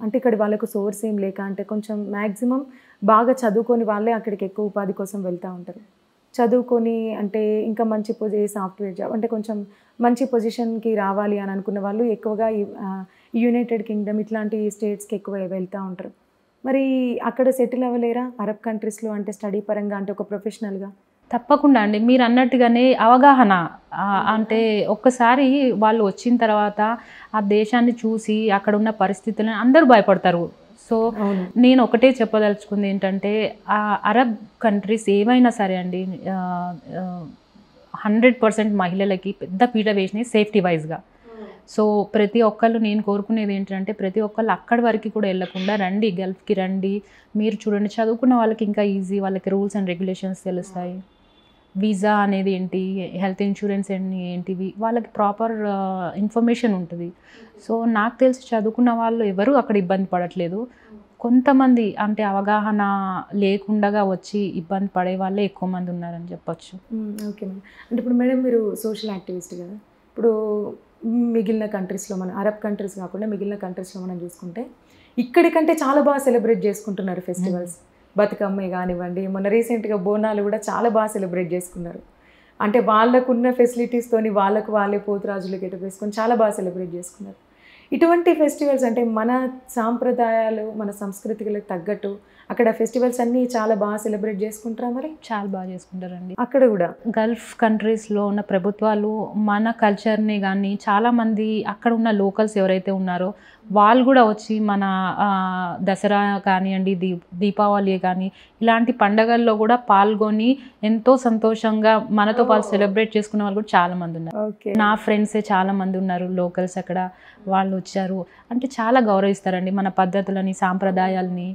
అంటే ఇక్కడ వాళ్ళకు సోర్స్ ఏం లేక అంటే కొంచెం మ్యాక్సిమం బాగా చదువుకొని వాళ్ళే అక్కడికి ఎక్కువ ఉపాధి కోసం వెళ్తూ ఉంటారు. చదువుకొని అంటే ఇంకా మంచి సాఫ్ట్‌వేర్ జాబ్ అంటే కొంచెం మంచి పొజిషన్‌కి రావాలి అని అనుకున్న వాళ్ళు ఎక్కువగా యునైటెడ్ కింగ్డమ్ ఇట్లాంటి స్టేట్స్‌కి ఎక్కువ వెళ్తూ ఉంటారు. మరి అక్కడ సెటిల్ అవ్వలేరా? అరబ్ కంట్రీస్‌లో అంటే స్టడీ పరంగా అంటే ఒక ప్రొఫెషనల్‌గా? తప్పకుండా అండి. మీరన్నట్టుగానే అవగాహన అంటే ఒక్కసారి వాళ్ళు వచ్చిన తర్వాత ఆ దేశాన్ని చూసి అక్కడున్న పరిస్థితులను అందరూ భయపడతారు. సో, అవును. నేను ఒకటే చెప్పదలుచుకుంది ఏంటంటే అరబ్ కంట్రీస్ ఏవైనా సరే అండి ఆహ్, ఆహ్, 100% మహిళలకి పెద్ద పీట వేసినయి సేఫ్టీ వైస్‌గా. సో, ప్రతి ఒక్కళ్ళు నేను కోరుకునేది ఏంటంటే ప్రతి ఒక్కళ్ళు అక్కడి వరకి కూడా ఎళ్ళకుండా రండి గల్ఫ్‌కి రండి. మీరు చూడండి చదువుకున్న వాళ్ళకి ఇంకా ఈజీ వాళ్ళకి రూల్స్ అండ్ రెగ్యులేషన్స్ తెలుస్తాయి. వీసా అనేది ఏంటి? హెల్త్ ఇన్స్యూరెన్స్ ఏంటివి? వాళ్ళకి ప్రాపర్ ఇన్ఫర్మేషన్ ఉంటది. సో, నాకు తెలిసి చదువుకున్న వాళ్ళు ఎవరు అక్కడ ఇబ్బంది పడట్లేదు. కొంతమంది అంటే అవగాహన లేకుండగా వచ్చి ఇబ్బంది పడే వాళ్ళే ఎక్కువ మంది ఉన్నారని చెప్పొచ్చు. Okay madam. అంటే ఇప్పుడు మేడం మీరు సోషల్ యాక్టివిస్ట్ కదా! ఇప్పుడు మిగిలిన కంట్రీస్‌లో మన అరబ్ కంట్రీస్ కాకుండా మిగిలిన కంట్రీస్‌లో మనం చూసుకుంటే ఇక్కడి కంటే చాలా బాగా సెలబ్రేట్ చేసుకుంటున్నారు ఫెస్టివల్స్. బతుకమ్మే కానివ్వండి, మొన్న రీసెంట్‌గా బోనాలు కూడా చాలా బాగా సెలబ్రేట్ చేసుకున్నారు. అంటే వాళ్ళకున్న ఫెసిలిటీస్‌తోని వాళ్ళకు వాళ్ళే పోతురాజులు గెటప్ వేసుకొని చాలా బాగా సెలబ్రేట్ చేసుకున్నారు. ఇటువంటి ఫెస్టివల్స్ అంటే మన సాంప్రదాయాలు, మన సంస్కృతికి తగ్గట్టు అక్కడ ఫెస్టివల్స్ అన్నీ చాలా బాగా సెలబ్రేట్ చేసుకుంటారా మరి? చాలా బాగా చేసుకుంటారండి. అక్కడ గూడా. గల్ఫ్ కంట్రీస్‌లో ఉన్న ప్రభుత్వాలు మన కల్చర్‌ని గానీ, చాలామంది అక్కడ ఉన్న లోకల్స్ ఎవరైతే ఉన్నారో, వాళ్ళు గూడా వచ్చి మన దసరా కానియండి, దీపావళి కానీ, ఇలాంటి పండగల్లో గూడా పాల్గొని ఎంతో సంతోషంగా మనతో పాటు సెలబ్రేట్ చేసుకునే వాళ్ళు కూడా చాలామందున్నారు. ఓకే. నా ఫ్రెండ్సే చాలామంది ఉన్నారు లోకల్స్ అక్కడ. వాళ్ళొచ్చారు. అంటే చాలా గౌరవిస్తారండి మన పద్ధతులని, సాంప్రదాయాల్ని.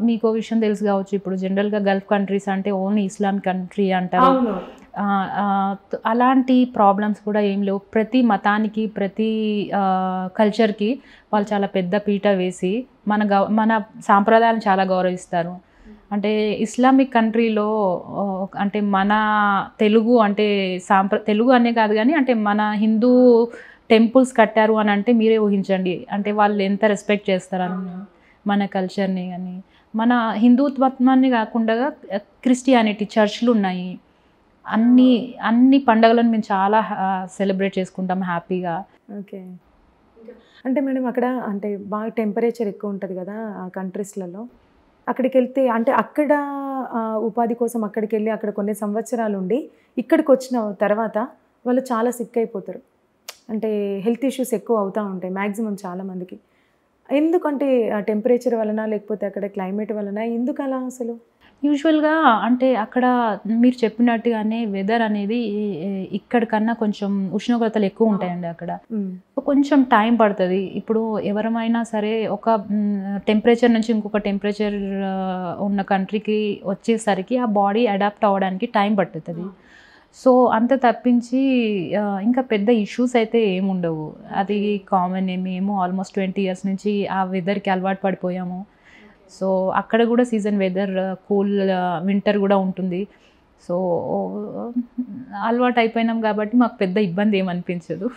మీకో విషయం తెలుసు కావచ్చు. ఇప్పుడు జనరల్‌గా గల్ఫ్ కంట్రీస్ అంటే ఓన్లీ ఇస్లాం కంట్రీ అంటారు. అవును. అలాంటి ప్రాబ్లమ్స్ కూడా ఏం లేవు. ప్రతి మతానికి, ప్రతి కల్చర్‌కి వాళ్ళు చాలా పెద్ద పీట వేసి మన సాంప్రదాయాలను చాలా గౌరవిస్తారు. అంటే ఇస్లామిక్ కంట్రీలో అంటే మన తెలుగు అంటే తెలుగు అనే కాదు గానీ అంటే మన హిందూ టెంపుల్స్ కట్టారు అని అంటే మీరే ఊహించండి. అంటే వాళ్ళు ఎంత రెస్పెక్ట్ చేస్తారని మన కల్చర్‌ని గాని, మన హిందుత్వాన్ని కాకుండా క్రిస్టియానిటీ చర్చ్‌లున్నాయి. అన్ని పండుగలను మేము చాలా సెలబ్రేట్ చేసుకుంటాం హ్యాపీగా. ఓకే. అంటే మేడం అక్కడ అంటే బాగా టెంపరేచర్ ఎక్కువ ఉంటది గదా! ఆ కంట్రీస్‌లలో. అక్కడికెళ్తే అంటే అక్కడ ఉపాధి కోసం అక్కడికెళ్ళి అక్కడ కొన్ని సంవత్సరాలుండి ఇక్కడికొచ్చిన తర్వాత వాళ్ళు చాలా సిక్ అయిపోతారు. అంటే హెల్త్ ఇష్యూస్ ఎక్కువ అవుతా ఉంటాయి మాక్సిమం చాలా మందికి. ఎందుకంటే ఆ టెంపరేచర్ వలన లేకపోతే అక్కడ క్లైమేట్ వలన ఎందుకలా అసలు? యూజువల్‌గా అంటే అక్కడ మీరు చెప్పినట్టుగానే వెదర్ అనేది ఇక్కడ కన్నా కొంచెం ఉష్ణోగ్రతలు ఎక్కువ ఉంటాయండి అక్కడ. హ్మ్. కొంచెం టైం పడతది. ఇప్పుడు ఎవరమైనా సరే ఒక టెంపరేచర్ నుంచి ఇంకొక టెంపరేచర్ ఉన్న కంట్రీకి వచ్చేసరికి ఆ బాడీ అడాప్ట్ అవ్వడానికి టైం పట్టుతది. సో, అంత తప్పించి ఇంకా పెద్ద ఇష్యూస్ అయితే ఏముండవు. అది కామనే. మేము ఆల్మోస్ట్ 20 ఇయర్స్ నుంచి ఆ వెదర్‌కి అలవాటు పడిపోయాము. సో, అక్కడ గూడా సీజన్ వెదర్ కూల్ వింటర్ గూడా ఉంటుంది. సో, అలవాటయిపోయినాం గాబట్టి మాకు పెద్ద ఇబ్బందేమనిపించదు.